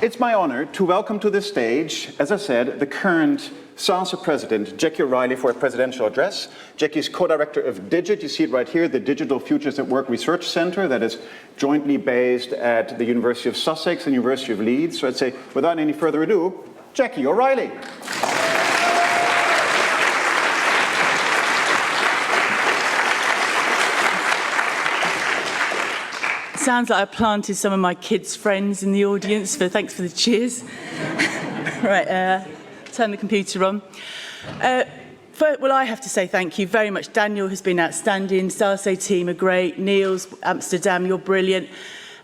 It's my honor to welcome to the stage, as I said, the current SASE president, Jackie O'Reilly, for a presidential address. Jackie is co-director of DIGIT. You see it right here, the Digital Futures at Work Research Center that is jointly based at the University of Sussex and University of Leeds. So I'd say, without any further ado, Jackie O'Reilly. Sounds like I planted some of my kids' friends in the audience, so thanks for the cheers. Right, turn the computer on. Well, I have to say thank you very much. Daniel has been outstanding, SASE team are great, Niels, Amsterdam, you're brilliant.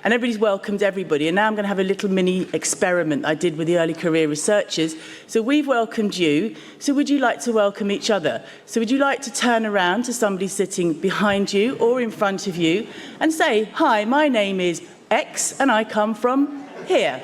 And everybody's welcomed everybody. And now I'm going to have a little mini experiment I did with the early career researchers. So we've welcomed you. So would you like to welcome each other? So would you like to turn around to somebody sitting behind you or in front of you and say, hi, my name is X and I come from here.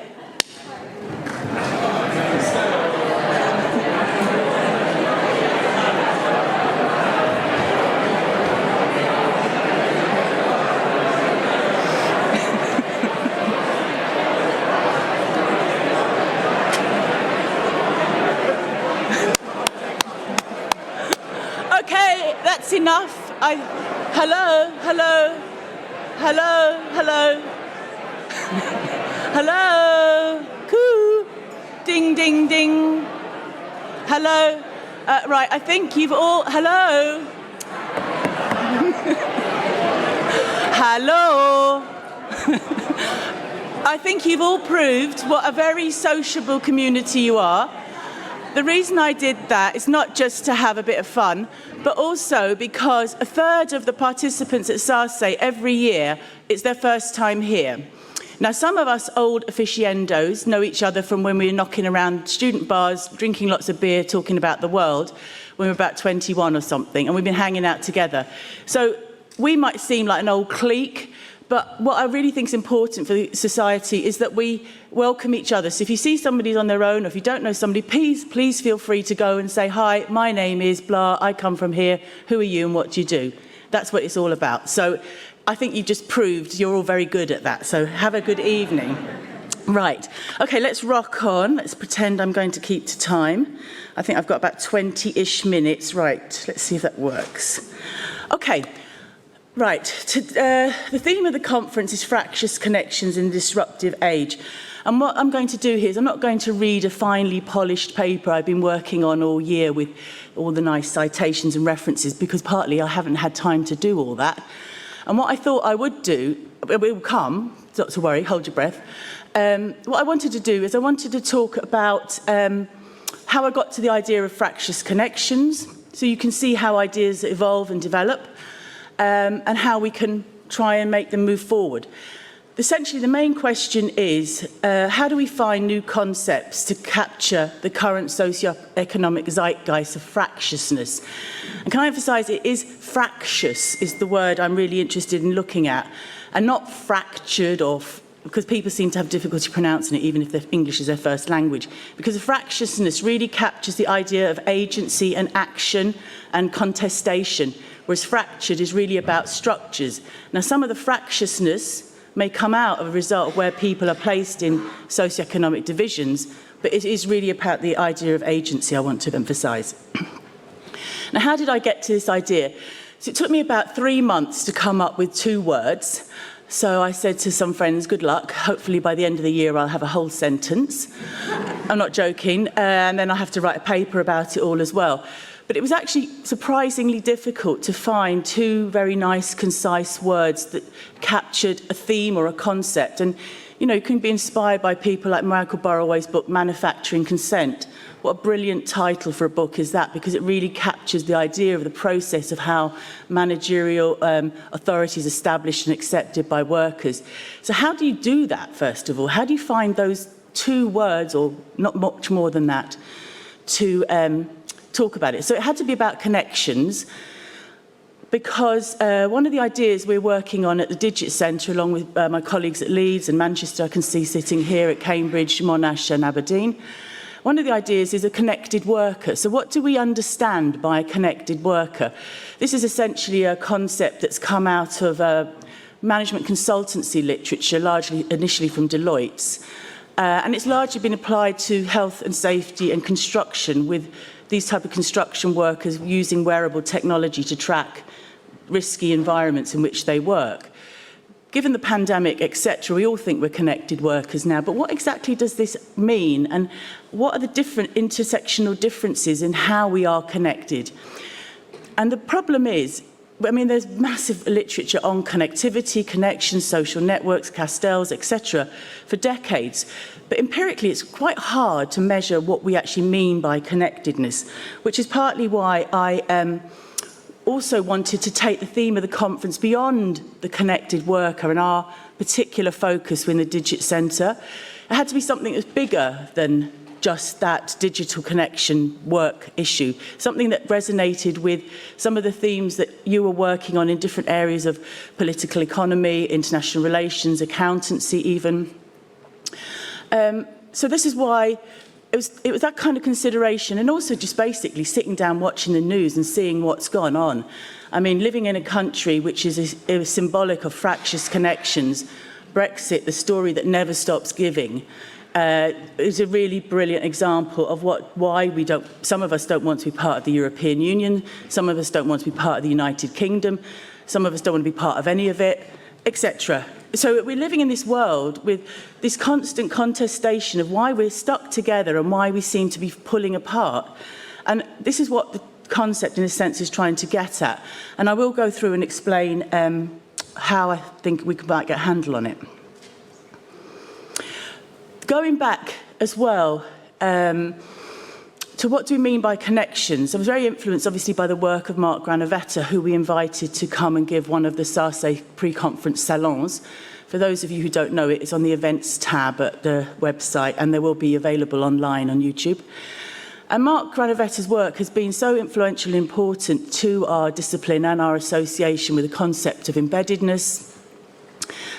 That's enough. Hello. Hello. Coo. Ding, ding, ding. Hello. Right, I think you've all... Hello. Hello. I think you've all proved what a very sociable community you are. The reason I did that is not just to have a bit of fun, but also because a third of the participants at SASE every year, it's their first time here. Now, some of us old aficionados know each other from when we were knocking around student bars, drinking lots of beer, talking about the world, when we were about 21 or something, and we've been hanging out together. So we might seem like an old clique, but what I really think is important for society is that we welcome each other. So if you see somebody on their own, or if you don't know somebody, please feel free to go and say, hi, my name is blah, I come from here, who are you and what do you do? That's what it's all about. So I think you've just proved you're all very good at that. So have a good evening. Right, okay, let's rock on. Let's pretend I'm going to keep to time. I think I've got about 20-ish minutes. Right, let's see if that works. Okay. Right, the theme of the conference is Fractious Connections in the Disruptive Age. And what I'm going to do here is I'm not going to read a finely polished paper I've been working on all year with all the nice citations and references, because partly I haven't had time to do all that. And what I thought I would do, it will come, not to worry, hold your breath. What I wanted to do is I wanted to talk about how I got to the idea of fractious connections, so you can see how ideas evolve and develop. And how we can try and make them move forward. Essentially, the main question is, how do we find new concepts to capture the current socio-economic zeitgeist of fractiousness? And can I emphasise, it is fractious is the word I'm really interested in looking at, and not fractured, or because people seem to have difficulty pronouncing it, even if their English is their first language. Because fractiousness really captures the idea of agency and action and contestation, whereas fractured is really about structures. Now, some of the fractiousness may come out of a result of where people are placed in socio-economic divisions, but it is really about the idea of agency I want to emphasise. Now, how did I get to this idea? So it took me about 3 months to come up with 2 words. So I said to some friends, good luck, hopefully by the end of the year I'll have a whole sentence. I'm not joking, and then I'll have to write a paper about it all as well. But it was actually surprisingly difficult to find 2 very nice, concise words that captured a theme or a concept. And, you know, you can be inspired by people like Michael Burroway's book, Manufacturing Consent. What a brilliant title for a book is that, because it really captures the idea of the process of how managerial authority is established and accepted by workers. So how do you do that, first of all? How do you find those 2 words, or not much more than that, to talk about it? So it had to be about connections, because one of the ideas we're working on at the Digit Centre, along with my colleagues at Leeds and Manchester, I can see sitting here at Cambridge, Monash and Aberdeen, one of the ideas is a connected worker. So what do we understand by a connected worker? This is essentially a concept that's come out of management consultancy literature, largely initially from Deloitte's. And it's largely been applied to health and safety and construction, with these type of construction workers using wearable technology to track risky environments in which they work. Given the pandemic, etc., we all think we're connected workers now, but what exactly does this mean, and what are the different intersectional differences in how we are connected? And the problem is, I mean, there's massive literature on connectivity, connections, social networks, Castells, etc., for decades. But empirically, it's quite hard to measure what we actually mean by connectedness, which is partly why I also wanted to take the theme of the conference beyond the connected worker and our particular focus within the Digit Centre. It had to be something that was bigger than just that digital connection work issue, something that resonated with some of the themes that you were working on in different areas of political economy, international relations, accountancy even. So this is why it was that kind of consideration, and also just basically sitting down watching the news and seeing what's gone on. I mean, living in a country which is symbolic of fractious connections, Brexit, the story that never stops giving, is a really brilliant example of why some of us don't want to be part of the European Union, some of us don't want to be part of the United Kingdom, some of us don't want to be part of any of it, etc. So we're living in this world with this constant contestation of why we're stuck together and why we seem to be pulling apart. And this is what the concept, in a sense, is trying to get at. And I will go through and explain how I think we might get a handle on it. Going back as well to what do we mean by connections, I was very influenced, obviously, by the work of Mark Granovetter, who we invited to come and give one of the SASE pre-conference salons. For those of you who don't know it, it's on the events tab at the website, and there will be available online on YouTube. And Mark Granovetter's work has been so influential and important to our discipline and our association with the concept of embeddedness,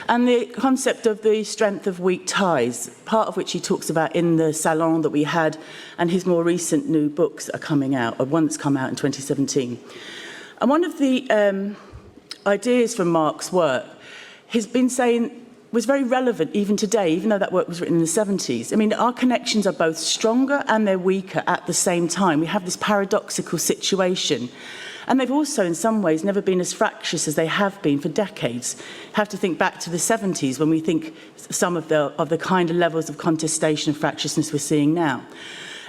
and the concept of the strength of weak ties, part of which he talks about in the salon that we had, and his more recent new books are coming out, or one that's come out in 2017. And one of the ideas from Mark's work has been saying, was very relevant even today, even though that work was written in the 70s. I mean, our connections are both stronger and they're weaker at the same time. We have this paradoxical situation. And they've also, in some ways, never been as fractious as they have been for decades. You have to think back to the 70s when we think some of the kind of levels of contestation and fractiousness we're seeing now.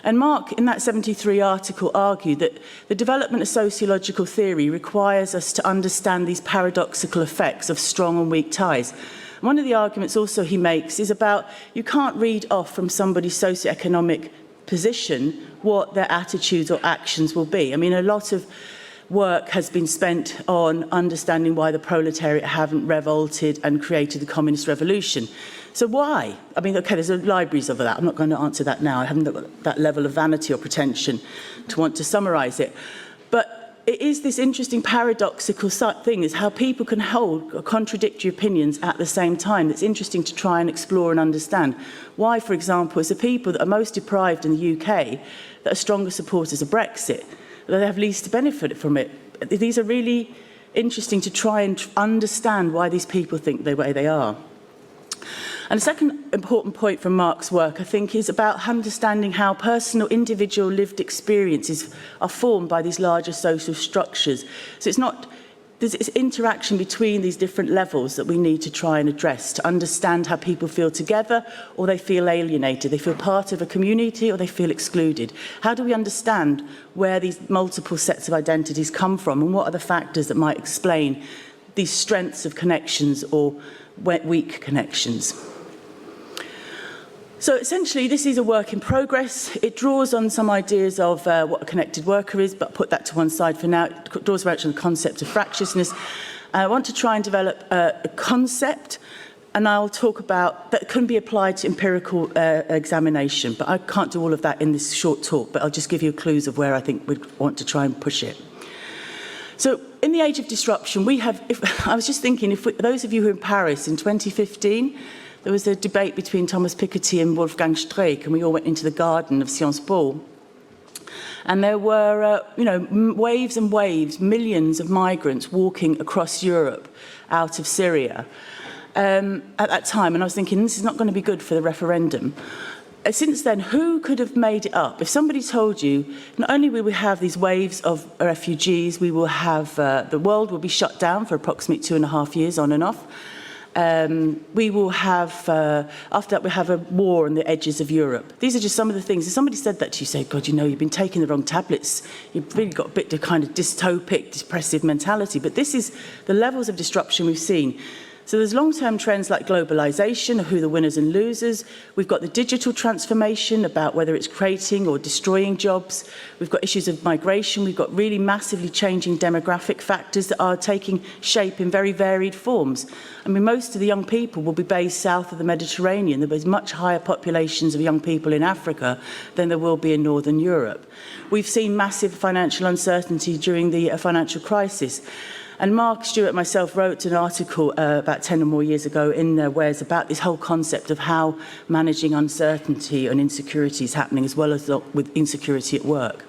And Mark, in that 73 article, argued that the development of sociological theory requires us to understand these paradoxical effects of strong and weak ties. One of the arguments also he makes is about you can't read off from somebody's socio-economic position what their attitudes or actions will be. I mean, a lot of work has been spent on understanding why the proletariat haven't revolted and created the communist revolution. So why? I mean, okay, there's libraries of that. I'm not going to answer that now. I haven't got that level of vanity or pretension to want to summarise it. But it is this interesting paradoxical thing, is how people can hold contradictory opinions at the same time. It's interesting to try and explore and understand. Why, for example, is the people that are most deprived in the UK that are stronger supporters of Brexit, that they have least benefit from it? These are really interesting to try and understand why these people think the way they are. And the second important point from Mark's work, I think, is about understanding how personal, individual lived experiences are formed by these larger social structures. So there's this interaction between these different levels that we need to try and address to understand how people feel together or they feel alienated, they feel part of a community or they feel excluded. How do we understand where these multiple sets of identities come from, and what are the factors that might explain these strengths of connections or weak connections? So essentially, this is a work in progress. It draws on some ideas of what a connected worker is, but put that to one side for now. It draws very much on the concept of fractiousness. I want to try and develop a concept, and I'll talk about that can be applied to empirical examination, but I can't do all of that in this short talk, but I'll just give you clues of where I think we'd want to try and push it. So in the age of disruption, I was just thinking, those of you who are in Paris in 2015, there was a debate between Thomas Piketty and Wolfgang Streeck, and we all went into the garden of Sciences Po. And there were, waves and waves, millions of migrants walking across Europe out of Syria. at that time, and I was thinking, this is not going to be good for the referendum. Since then, who could have made it up? If somebody told you, not only will we have these waves of refugees, we will have, the world will be shut down for approximately 2.5 years on and off. We will have, after that, we have a war on the edges of Europe. These are just some of the things. If somebody said that to you, say, God, you know, you've been taking the wrong tablets. You've really got a bit of kind of dystopic, depressive mentality. But this is the levels of disruption we've seen. So there's long-term trends like globalization, who the winners and losers. We've got the digital transformation about whether it's creating or destroying jobs. We've got issues of migration. We've got really massively changing demographic factors that are taking shape in very varied forms. I mean, most of the young people will be based south of the Mediterranean. There's much higher populations of young people in Africa than there will be in Northern Europe. We've seen massive financial uncertainty during the financial crisis. And Mark Stewart and myself wrote an article about 10 or more years ago in Where's about this whole concept of how managing uncertainty and insecurity is happening, as well as with insecurity at work.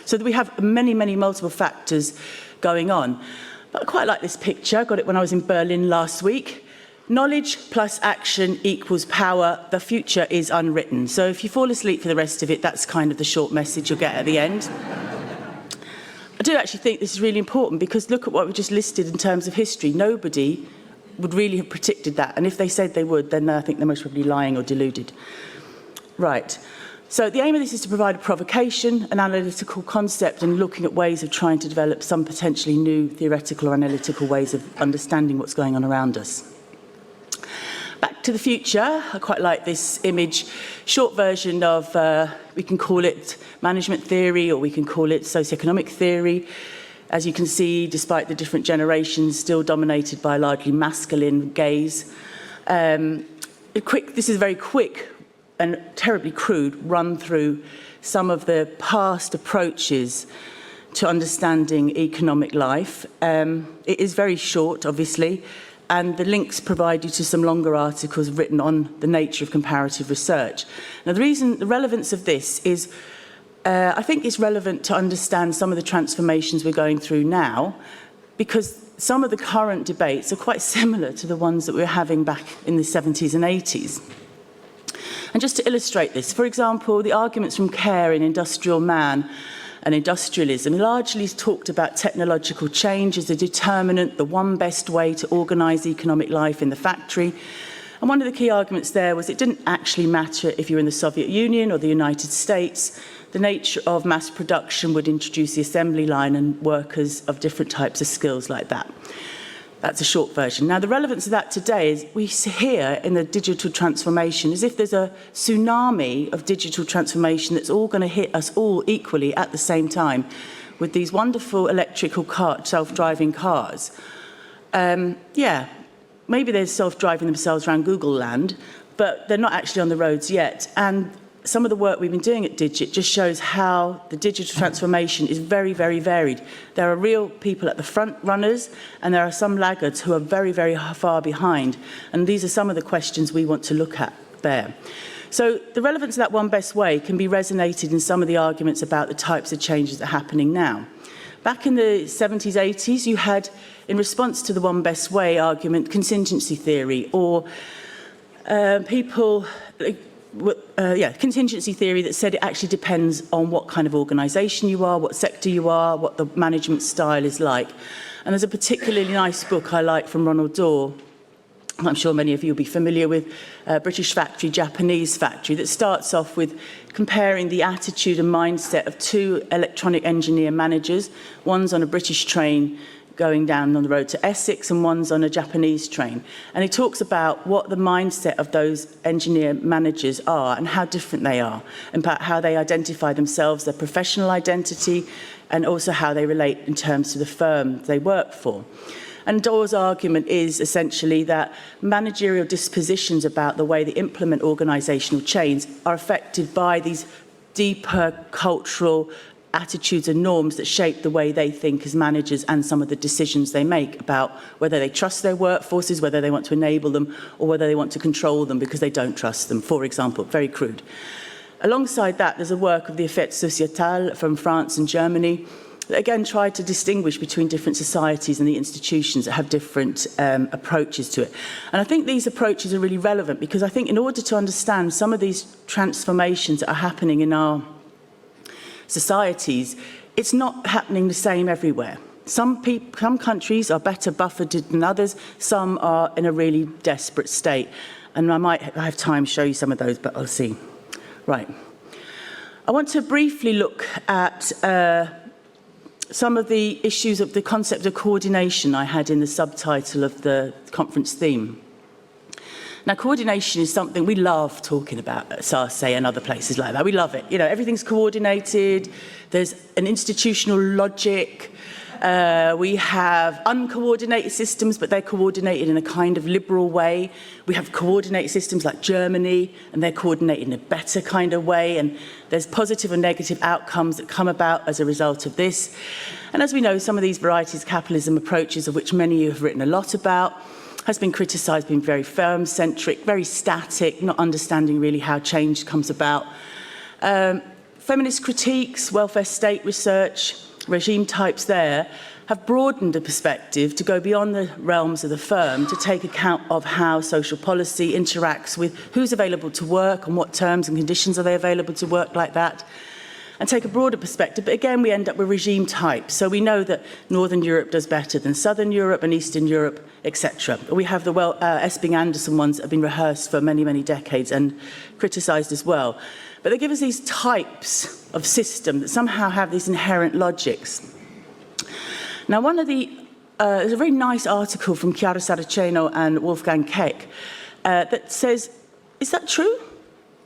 So that we have many, many multiple factors going on. But I quite like this picture. I got it when I was in Berlin last week. Knowledge plus action equals power. The future is unwritten. So if you fall asleep for the rest of it, that's kind of the short message you'll get at the end. I do actually think this is really important, because look at what we just listed in terms of history. Nobody would really have predicted that. And if they said they would, then I think they're most probably lying or deluded. Right. So the aim of this is to provide a provocation, an analytical concept, and looking at ways of trying to develop some potentially new theoretical or analytical ways of understanding what's going on around us. Back to the future, I quite like this image, short version of, we can call it management theory, or we can call it socio-economic theory. As you can see, despite the different generations, still dominated by a largely masculine gaze. This is a very quick and terribly crude run through some of the past approaches to understanding economic life. It is very short, obviously, and the links provide you to some longer articles written on the nature of comparative research. Now, the relevance of this is, I think it's relevant to understand some of the transformations we're going through now, because some of the current debates are quite similar to the ones that we were having back in the 70s and 80s. And just to illustrate this, for example, the arguments from Care in Industrial Man and industrialism largely talked about technological change as a determinant, the one best way to organise economic life in the factory. And one of the key arguments there was it didn't actually matter if you were in the Soviet Union or the United States. The nature of mass production would introduce the assembly line and workers of different types of skills like that. That's a short version. Now, the relevance of that today is we see here in the digital transformation as if there's a tsunami of digital transformation that's all going to hit us all equally at the same time with these wonderful electrical self-driving cars. Yeah, maybe they're self-driving themselves around Google land, but they're not actually on the roads yet. And some of the work we've been doing at Digit just shows how the digital transformation is very, very varied. There are real people at the front runners, and there are some laggards who are very, very far behind. And these are some of the questions we want to look at there. So the relevance of that one best way can be resonated in some of the arguments about the types of changes that are happening now. Back in the 70s, 80s, you had, in response to the one best way argument, contingency theory, or contingency theory that said it actually depends on what kind of organisation you are, what sector you are, what the management style is like. And there's a particularly nice book I like from Ronald Dorr, I'm sure many of you will be familiar with, British Factory, Japanese Factory, that starts off with comparing the attitude and mindset of two electronic engineer managers. One's on a British train going down on the road to Essex, and one's on a Japanese train. And he talks about what the mindset of those engineer managers are and how different they are, and about how they identify themselves, their professional identity, and also how they relate in terms to the firm they work for. And Dorr's argument is essentially that managerial dispositions about the way they implement organisational change are affected by these deeper cultural attitudes and norms that shape the way they think as managers and some of the decisions they make about whether they trust their workforces, whether they want to enable them, or whether they want to control them because they don't trust them, for example, very crude. Alongside that, there's a work of the effet sociétal from France and Germany, that again try to distinguish between different societies and the institutions that have different approaches to it. And I think these approaches are really relevant because I think in order to understand some of these transformations that are happening in our societies, it's not happening the same everywhere. Some countries are better buffered than others, some are in a really desperate state. And I might have time to show you some of those, but I'll see. Right. I want to briefly look at some of the issues of the concept of coordination I had in the subtitle of the conference theme. Now, coordination is something we love talking about at SASE and other places like that. We love it. You know, everything's coordinated. There's an institutional logic. We have uncoordinated systems, but they're coordinated in a kind of liberal way. We have coordinated systems like Germany, and they're coordinated in a better kind of way. And there's positive and negative outcomes that come about as a result of this. And as we know, some of these varieties of capitalism approaches, of which many of you have written a lot about, has been criticised, being very firm-centric, very static, not understanding really how change comes about. Feminist critiques, welfare state research, regime types there have broadened the perspective to go beyond the realms of the firm to take account of how social policy interacts with who's available to work, on what terms and conditions are they available to work like that, and take a broader perspective. But again, we end up with regime types. So we know that Northern Europe does better than Southern Europe and Eastern Europe, etc. We have the Esping-Anderson ones that have been rehearsed for many, many decades and criticised as well. But they give us these types of system that somehow have these inherent logics. Now, there's a very nice article from Chiara Saraceno and Wolfgang Keck that says, is that true?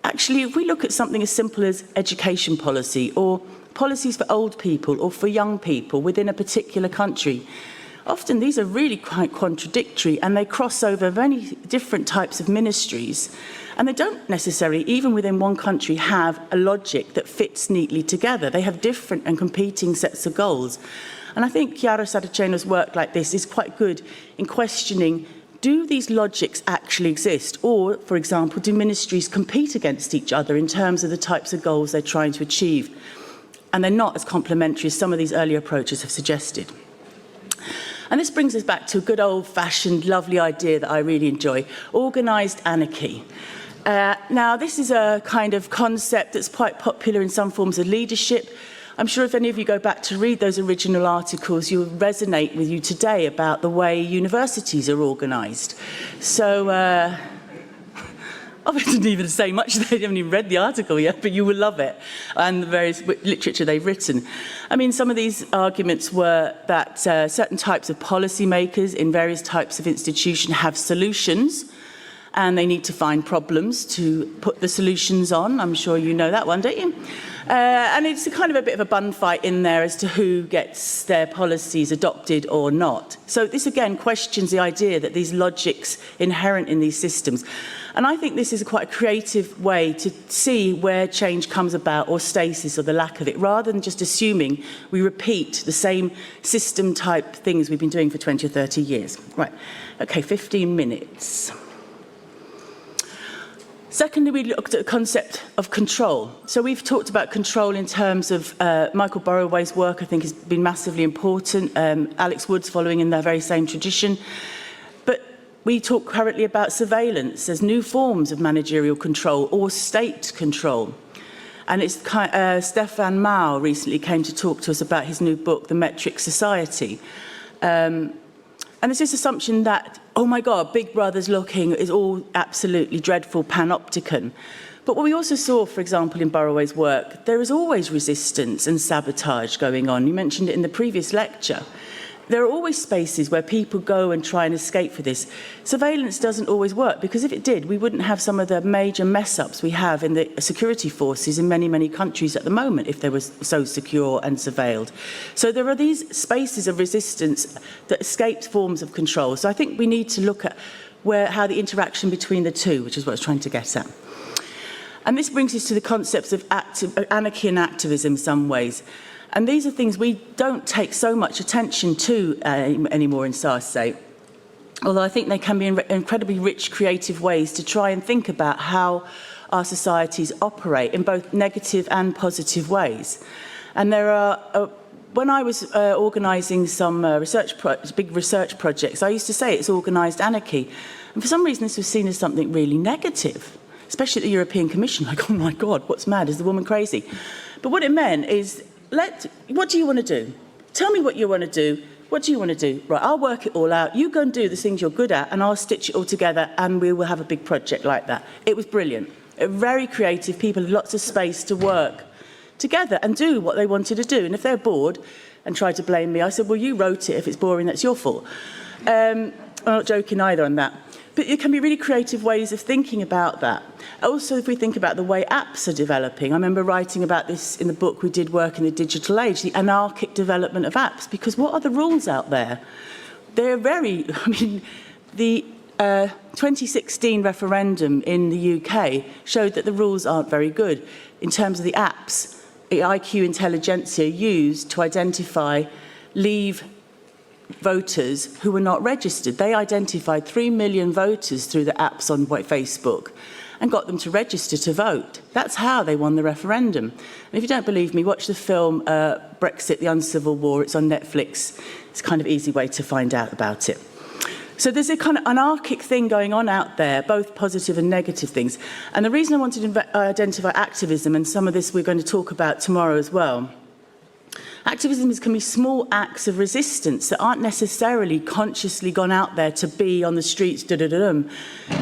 Actually, if we look at something as simple as education policy or policies for old people or for young people within a particular country, often these are really quite contradictory and they cross over many different types of ministries. And they don't necessarily, even within one country, have a logic that fits neatly together. They have different and competing sets of goals. And I think Chiara Saraceno's work like this is quite good in questioning, do these logics actually exist? Or, for example, do ministries compete against each other in terms of the types of goals they're trying to achieve? And they're not as complementary as some of these earlier approaches have suggested. And this brings us back to a good old-fashioned, lovely idea that I really enjoy, organised anarchy. Now, this is a kind of concept that's quite popular in some forms of leadership. I'm sure if any of you go back to read those original articles, you'll resonate with you today about the way universities are organised. So, I didn't even say much, they haven't even read the article yet, but you will love it, and the various literature they've written. I mean, some of these arguments were that certain types of policymakers in various types of institutions have solutions, and they need to find problems to put the solutions on. I'm sure you know that one, don't you? And it's a kind of a bit of a bun fight in there as to who gets their policies adopted or not. So this again questions the idea that these logics inherent in these systems. And I think this is quite a creative way to see where change comes about, or stasis, or the lack of it, rather than just assuming we repeat the same system type things we've been doing for 20 or 30 years. Right, okay, 15 minutes. Secondly, we looked at the concept of control. So we've talked about control in terms of Michael Borroway's work, I think, has been massively important. Alex Wood's following in that very same tradition. But we talk currently about surveillance as new forms of managerial control or state control. And it's Stefan Mao recently came to talk to us about his new book, The Metric Society. And there's this assumption that, oh my God, Big Brother's looking is all absolutely dreadful panopticon. But what we also saw, for example, in Borroway's work, there is always resistance and sabotage going on. You mentioned it in the previous lecture. There are always spaces where people go and try and escape for this. Surveillance doesn't always work, because if it did, we wouldn't have some of the major mess-ups we have in the security forces in many, many countries at the moment if they were so secure and surveilled. So there are these spaces of resistance that escape forms of control. So I think we need to look at how the interaction between the two, which is what I was trying to get at. And this brings us to the concepts of anarchy and activism in some ways. And these are things we don't take so much attention to anymore in SASE, although I think they can be incredibly rich, creative ways to try and think about how our societies operate in both negative and positive ways. And there are when I was organising some big research projects, I used to say it's organised anarchy. And for some reason, this was seen as something really negative, especially at the European Commission. Like, oh my God, what's mad? Is the woman crazy? But what it meant is, what do you want to do? Tell me what you want to do. What do you want to do? Right, I'll work it all out. You go and do the things you're good at, and I'll stitch it all together, and we will have a big project like that. It was brilliant. Very creative people had lots of space to work together and do what they wanted to do. And if they're bored and try to blame me, I said, well, you wrote it. If it's boring, that's your fault. I'm not joking either on that. But it can be really creative ways of thinking about that. Also, if we think about the way apps are developing, I remember writing about this in the book We Did Work in the Digital Age, the anarchic development of apps, because what are the rules out there? They're very, I mean, the 2016 referendum in the UK showed that the rules aren't very good in terms of the apps the IQ intelligentsia used to identify Leave voters who were not registered. They identified 3 million voters through the apps on Facebook and got them to register to vote. That's how they won the referendum. And if you don't believe me, watch the film Brexit, the Uncivil War. It's on Netflix. It's a kind of easy way to find out about it. So there's a kind of anarchic thing going on out there, both positive and negative things. And the reason I wanted to identify activism, and some of this we're going to talk about tomorrow as well, activism can be small acts of resistance that aren't necessarily consciously gone out there to be on the streets,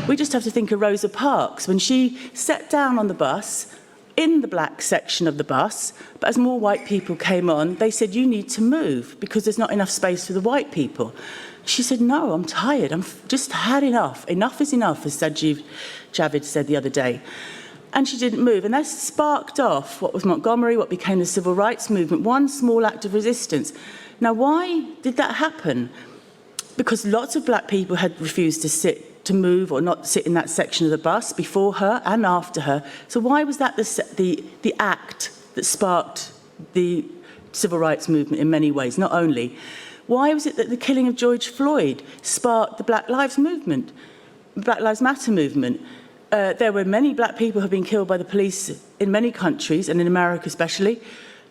We just have to think of Rosa Parks. When she sat down on the bus, in the black section of the bus, but as more white people came on, they said, you need to move because there's not enough space for the white people. She said, no, I'm tired. I've just had enough. Enough is enough, as Sajid Javid said the other day. And she didn't move. And that sparked off what was Montgomery, what became the civil rights movement, one small act of resistance. Now, why did that happen? Because lots of black people had refused to move or not sit in that section of the bus before her and after her. So why was that the act that sparked the civil rights movement in many ways, not only? Why was it that the killing of George Floyd sparked the Black Lives movement, Black Lives Matter movement? There were many black people who have been killed by the police in many countries, and in America especially.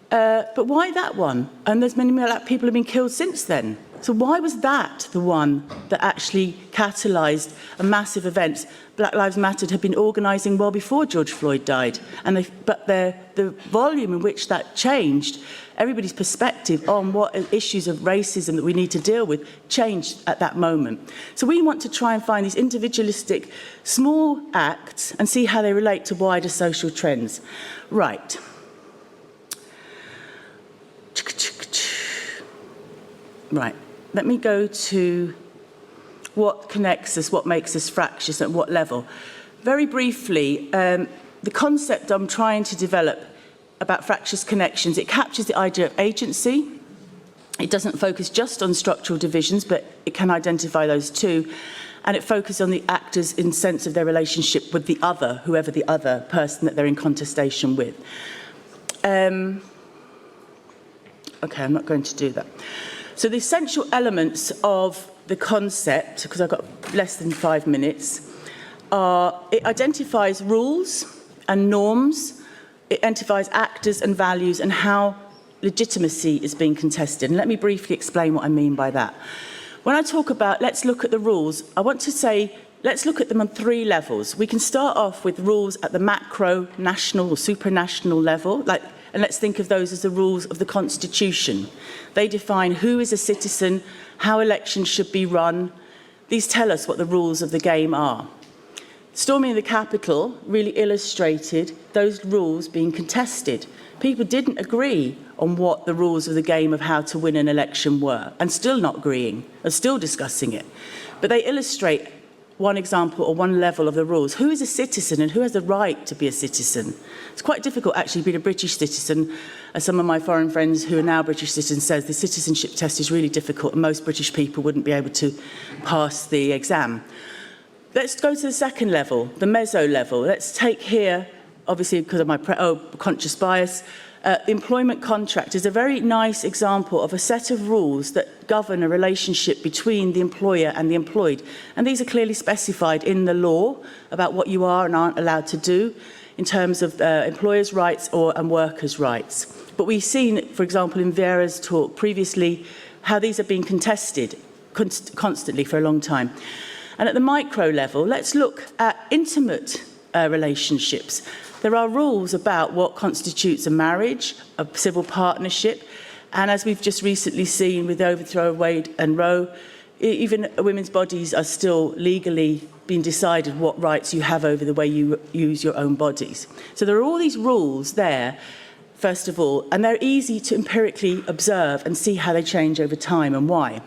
But why that one? And there's many black people who have been killed since then. So why was that the one that actually catalysed a massive event? Black Lives Matter had been organising well before George Floyd died. But the volume in which that changed, everybody's perspective on what issues of racism that we need to deal with changed at that moment. So we want to try and find these individualistic small acts and see how they relate to wider social trends. Right. Right. Let me go to what connects us, what makes us fractious, at what level. Very briefly, the concept I'm trying to develop about fractious connections, it captures the idea of agency. It doesn't focus just on structural divisions, but it can identify those too. And it focuses on the actors in sense of their relationship with the other, whoever the other person that they're in contestation with. Okay, I'm not going to do that. So the essential elements of the concept, because I've got less than 5 minutes, are it identifies rules and norms, it identifies actors and values and how legitimacy is being contested. And let me briefly explain what I mean by that. When I talk about let's look at the rules, I want to say let's look at them on 3 levels. We can start off with rules at the macro, national or supranational level, and let's think of those as the rules of the Constitution. They define who is a citizen, how elections should be run. These tell us what the rules of the game are. Storming of the Capitol really illustrated those rules being contested. People didn't agree on what the rules of the game of how to win an election were, and still not agreeing, and still discussing it. But they illustrate one example or one level of the rules. Who is a citizen and who has the right to be a citizen? It's quite difficult actually being a British citizen. As some of my foreign friends who are now British citizens says, the citizenship test is really difficult and most British people wouldn't be able to pass the exam. Let's go to the second level, the meso level. Let's take here, obviously because of my conscious bias, the employment contract is a very nice example of a set of rules that govern a relationship between the employer and the employed. And these are clearly specified in the law about what you are and aren't allowed to do in terms of employers' rights and workers' rights. But we've seen, for example, in Vera's talk previously, how these are being contested constantly for a long time. And at the micro level, let's look at intimate relationships. There are rules about what constitutes a marriage, a civil partnership, and as we've just recently seen with the overthrow of Wade and Roe, even women's bodies are still legally being decided what rights you have over the way you use your own bodies. So there are all these rules there, first of all, and they're easy to empirically observe and see how they change over time and why.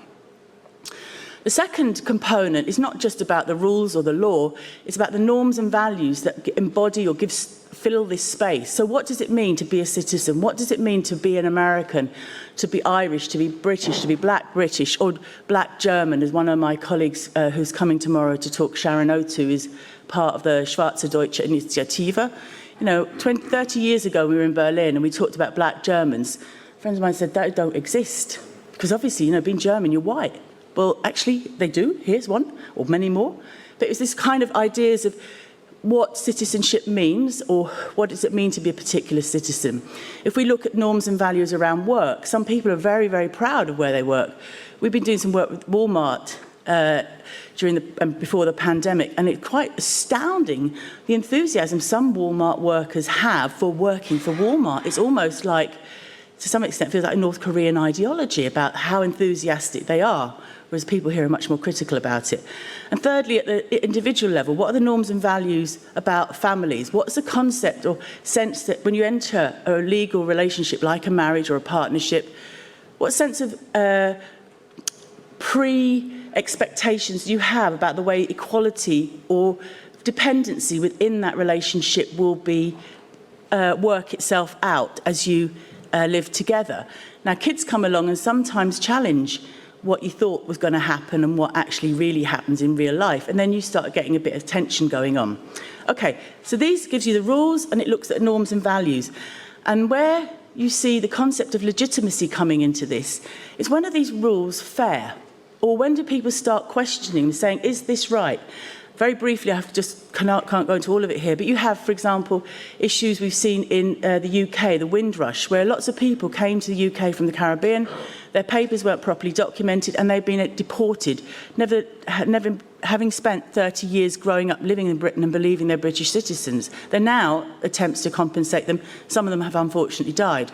The second component is not just about the rules or the law, it's about the norms and values that embody or fill this space. So what does it mean to be a citizen? What does it mean to be an American, to be Irish, to be British, to be black British, or black German, as one of my colleagues who's coming tomorrow to talk, Sharon Otu, is part of the Schweizerdeutsche Initiative. You know, 30 years ago we were in Berlin and we talked about black Germans. Friends of mine said, that don't exist. Because obviously, you know, being German, you're white. Well, actually, they do. Here's one, or many more. But it was this kind of ideas of what citizenship means, or what does it mean to be a particular citizen. If we look at norms and values around work, some people are very, very proud of where they work. We've been doing some work with Walmart before the pandemic, and it's quite astounding the enthusiasm some Walmart workers have for working for Walmart. It's almost like, to some extent, feels like North Korean ideology about how enthusiastic they are, whereas people here are much more critical about it. And thirdly, at the individual level, what are the norms and values about families? What's the concept or sense that when you enter a legal relationship like a marriage or a partnership, what sense of pre-expectations do you have about the way equality or dependency within that relationship will be work itself out as you live together? Now, kids come along and sometimes challenge what you thought was going to happen and what actually really happens in real life. And then you start getting a bit of tension going on. Okay, so these gives you the rules and it looks at norms and values. And where you see the concept of legitimacy coming into this is, when are these rules fair? Or when do people start questioning, saying, is this right? Very briefly, I can't go into all of it here, but you have, for example, issues we've seen in the UK, the Windrush, where lots of people came to the UK from the Caribbean, their papers weren't properly documented, and they've been deported, never having spent 30 years growing up living in Britain and believing they're British citizens. There are now attempts to compensate them. Some of them have unfortunately died.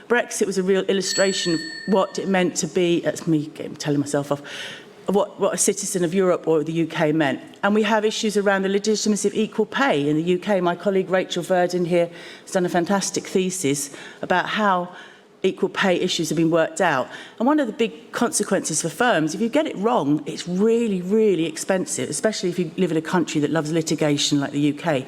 Brexit was a real illustration of what it meant to be, that's me telling myself off, what a citizen of Europe or the UK meant. And we have issues around the legitimacy of equal pay in the UK. My colleague Rachel Verdon here has done a fantastic thesis about how equal pay issues have been worked out. And one of the big consequences for firms, if you get it wrong, it's really, really expensive, especially if you live in a country that loves litigation like the UK.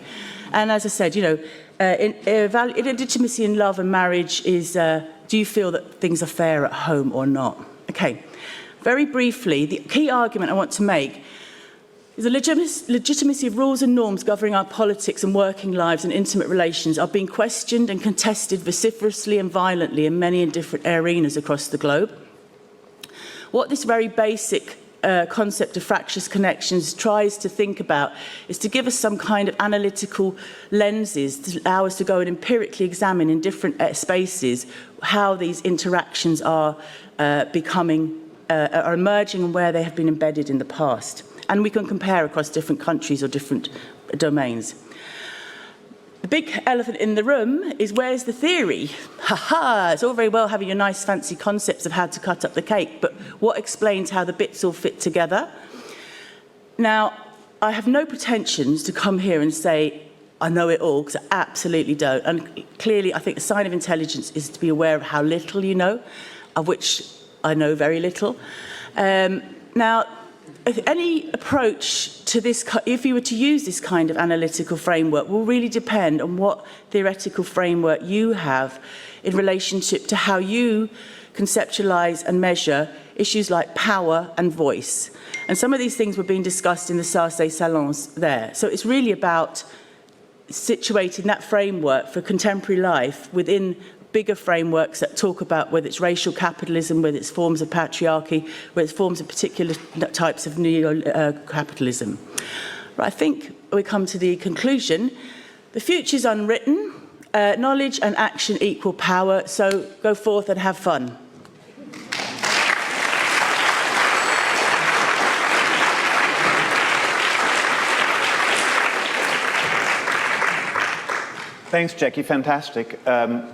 And as I said, you know, legitimacy in love and marriage is, do you feel that things are fair at home or not? Okay. Very briefly, the key argument I want to make is the legitimacy of rules and norms governing our politics and working lives and intimate relations are being questioned and contested vociferously and violently in many and different arenas across the globe. What this very basic concept of fractious connections tries to think about is to give us some kind of analytical lenses to allow us to go and empirically examine in different spaces how these interactions are are emerging and where they have been embedded in the past. And we can compare across different countries or different domains. The big elephant in the room is, where's the theory? Ha-ha! It's all very well having your nice fancy concepts of how to cut up the cake, but what explains how the bits all fit together? Now, I have no pretensions to come here and say, I know it all, because I absolutely don't. And clearly, I think a sign of intelligence is to be aware of how little you know, of which I know very little. Now, any approach to this, if you were to use this kind of analytical framework, will really depend on what theoretical framework you have in relationship to how you conceptualize and measure issues like power and voice. And some of these things were being discussed in the SASE salons there. So it's really about situating that framework for contemporary life within bigger frameworks that talk about whether it's racial capitalism, whether it's forms of patriarchy, whether it's forms of particular types of neo-capitalism. But I think we come to the conclusion. The future's unwritten, knowledge and action equal power, so go forth and have fun. Thanks, Jackie. Fantastic.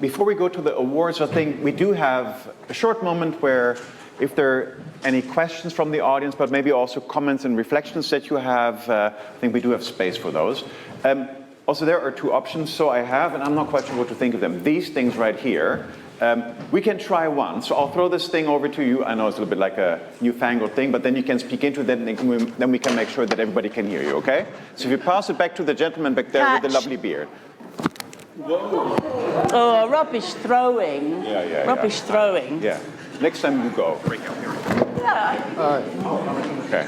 Before we go to the awards, I think we do have a short moment where, if there are any questions from the audience, but maybe also comments and reflections that you have, I think we do have space for those. Also, there are two options. So I have, and I'm not quite sure what to think of them, these things right here. We can try one. So I'll throw this thing over to you. I know it's a little bit like a newfangled thing, but then you can speak into that, and then we can make sure that everybody can hear you, okay? So if you pass it back to the gentleman back there with the lovely beard. Whoa. Oh, rubbish throwing. Rubbish throwing. Yeah. Next time you go. Yeah. Okay.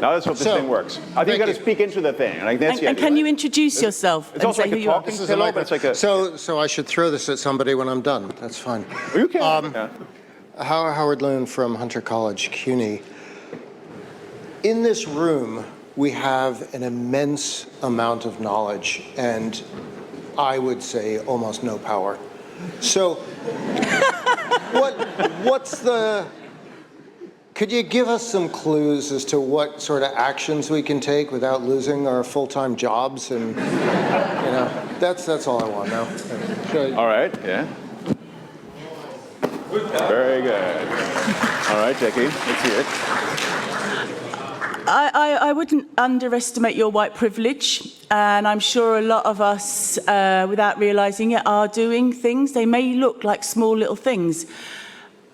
Now that's how this thing works. I think you got to speak into the thing. Like that's and can you introduce yourself? It's also like a talking pillow, but it's like a... So I should throw this at somebody when I'm done. That's fine. You can. Howard Loon from Hunter College, CUNY. In this room, we have an immense amount of knowledge, and I would say almost no power. So what's the... Could you give us some clues as to what sort of actions we can take without losing our full-time jobs? And, that's all I want now. All right, yeah. Very good. All right, Jackie, let's hear it. I wouldn't underestimate your white privilege, and I'm sure a lot of us, without realising it, are doing things. They may look like small little things.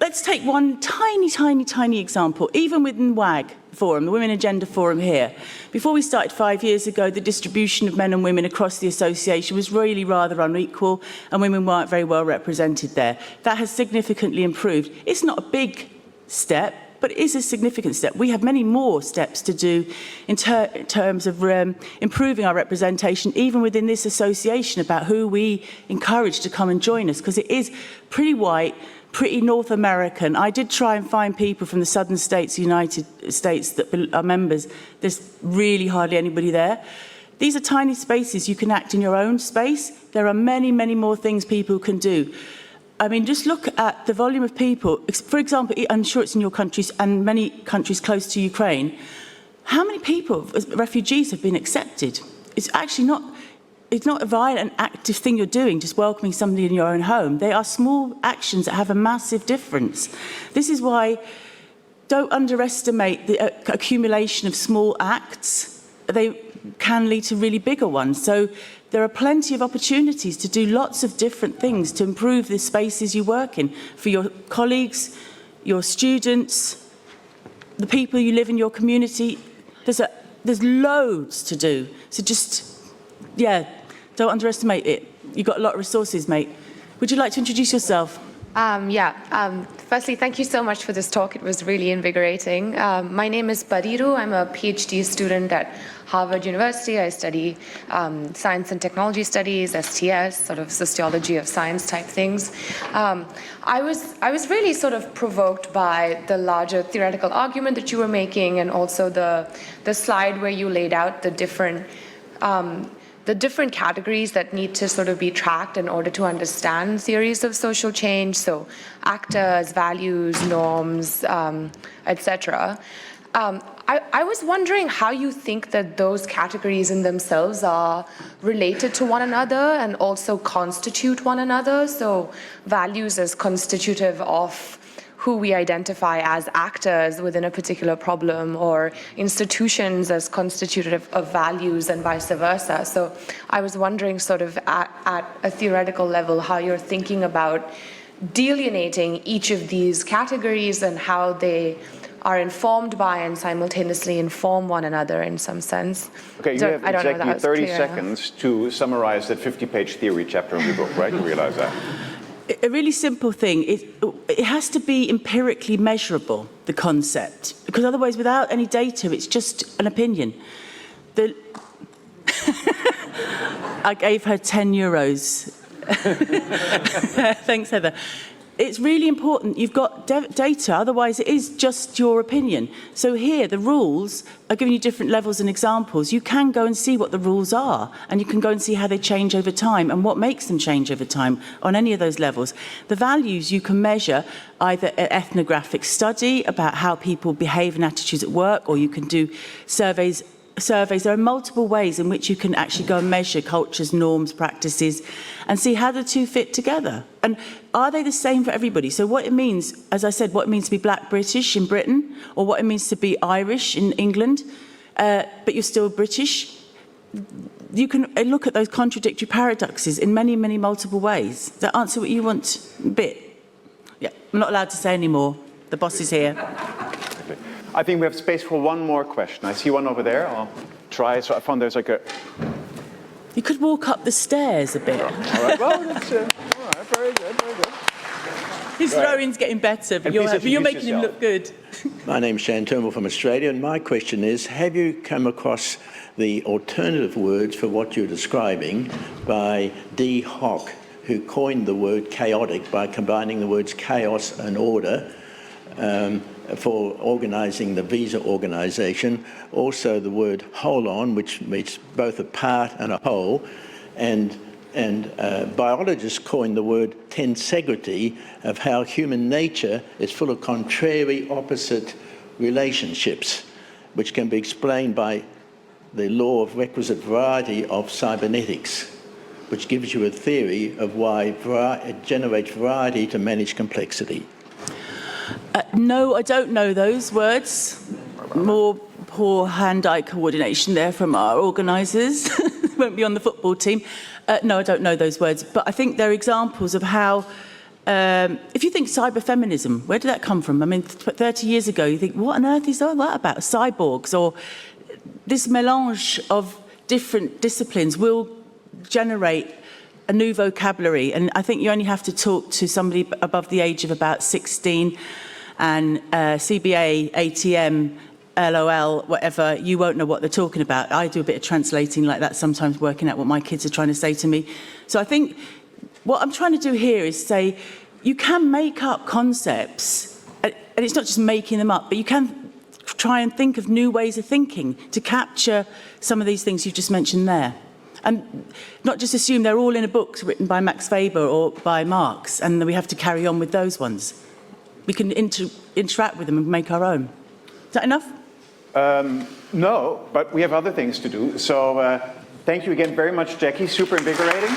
Let's take one tiny example. Even within WAG Forum, the Women Agenda Forum here, before we started 5 years ago, the distribution of men and women across the association was really rather unequal, and women weren't very well represented there. That has significantly improved. It's not a big step, but it is a significant step. We have many more steps to do in terms of improving our representation, even within this association, about who we encourage to come and join us, because it is pretty white, pretty North American. I did try and find people from the southern states, United States, that are members. There's really hardly anybody there. These are tiny spaces. You can act in your own space. There are many more things people can do. I mean, just look at the volume of people. For example, I'm sure it's in your countries and many countries close to Ukraine. How many people, refugees, have been accepted? It's actually not... It's not a violent, active thing you're doing, just welcoming somebody in your own home. They are small actions that have a massive difference. This is why don't underestimate the accumulation of small acts. They can lead to really bigger ones. So there are plenty of opportunities to do lots of different things to improve the spaces you work in, for your colleagues, your students, the people you live in your community. There's loads to do. So just, don't underestimate it. You've got a lot of resources, mate. Would you like to introduce yourself? Firstly, thank you so much for this talk. It was really invigorating. My name is Badiru. I'm a PhD student at Harvard University. I study science and technology studies, STS, sort of sociology of science type things. I was really sort of provoked by the larger theoretical argument that you were making, and also the slide where you laid out the different categories that need to sort of be tracked in order to understand theories of social change, so actors, values, norms, etc. I was wondering how you think that those categories in themselves are related to one another and also constitute one another, so values as constitutive of who we identify as actors within a particular problem, or institutions as constitutive of values, and vice versa. So I was wondering sort of at a theoretical level how you're thinking about delineating each of these categories and how they are informed by and simultaneously inform one another in some sense. Okay, you have exactly 30 seconds to summarize that 50-page theory chapter of your book, right? You realize that? A really simple thing, it has to be empirically measurable, the concept, because otherwise, without any data, it's just an opinion. I gave her €10. Thanks, Heather. it's really important you've got data, otherwise it is just your opinion. So here, the rules are giving you different levels and examples. You can go and see what the rules are, and you can go and see how they change over time and what makes them change over time on any of those levels. The values you can measure either an ethnographic study about how people behave and attitudes at work, or you can do surveys. There are multiple ways in which you can actually go and measure cultures, norms, practices, and see how the two fit together. And are they the same for everybody? So what it means, as I said, what it means to be Black British in Britain, or what it means to be Irish in England, but you're still British. You can look at those contradictory paradoxes in many, many multiple ways. Does that answer what you want a bit? Yeah, I'm not allowed to say any more. The boss is here. I think we have space for one more question. I see one over there. I'll try. So I found there's like a... You could walk up the stairs a bit. All right. Well, that's all right. Very good. Very good. His rowing's getting better, but you're making him look good. My name's Shane Turnbull from Australia, and my question is, have you come across the alternative words for what you're describing by D. Hock, who coined the word chaotic by combining the words chaos and order, for organising the visa organisation, also the word whole on, which means both a part and a whole, and biologists coined the word tensegrity of how human nature is full of contrary opposite relationships, which can be explained by the law of requisite variety of cybernetics, which gives you a theory of why it generates variety to manage complexity. No, I don't know those words. More poor hand-eye coordination there from our organisers. Won't be on the football team. No, I don't know those words. But I think they're examples of how, if you think cyber-feminism, where did that come from? I mean, 30 years ago, you think, what on earth is all that about? Cyborgs, or this melange of different disciplines will generate a new vocabulary. And I think you only have to talk to somebody above the age of about 16, and CBA, ATM, LOL, whatever, you won't know what they're talking about. I do a bit of translating like that sometimes, working out what my kids are trying to say to me. So I think what I'm trying to do here is say, you can make up concepts, and it's not just making them up, but you can try and think of new ways of thinking to capture some of these things you've just mentioned there. And not just assume they're all in a book written by Max Weber or by Marx, and then we have to carry on with those ones. We can interact with them and make our own. Is that enough? No, but we have other things to do. So thank you again very much, Jackie. Super invigorating.